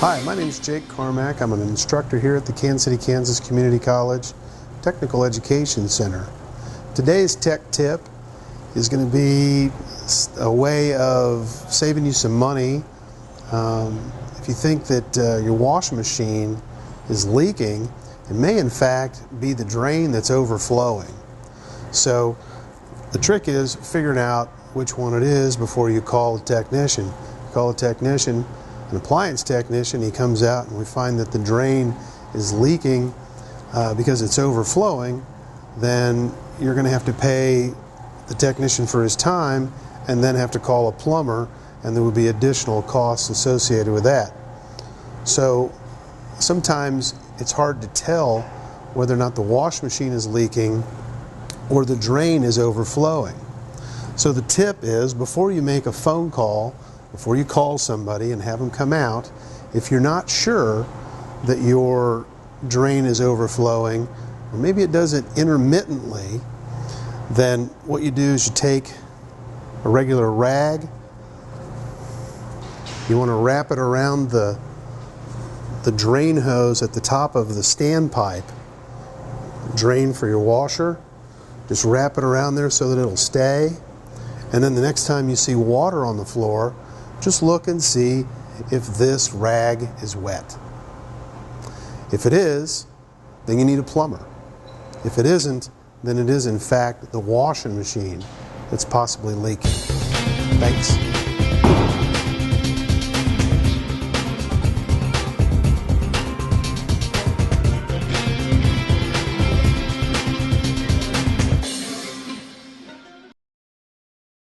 Hi, my name is Jake Carmack. I'm an instructor here at the Kansas City, Kansas Community College Technical Education Center. Today's tech tip is going to be a way of saving you some money. If you think that your washing machine is leaking, it may in fact be the drain that's overflowing. So the trick is figuring out which one it is before you call a technician. You call a technician, an appliance technician, he comes out and we find that the drain is leaking because it's overflowing, then you're going to have to pay the technician for his time and then have to call a plumber, and there would be additional costs associated with that. So sometimes it's hard to tell whether or not the wash machine is leaking or the drain is overflowing. So the tip is, before you make a phone call, before you call somebody and have them come out, if you're not sure that your drain is overflowing, or maybe it does it intermittently, then what you do is you take a regular rag, you want to wrap it around the drain hose at the top of the standpipe, drain for your washer. Just wrap it around there so that it'll stay, and then the next time you see water on the floor, just look and see if this rag is wet. If it is, then you need a plumber. If it isn't, then it is in fact the washing machine that's possibly leaking. Thanks.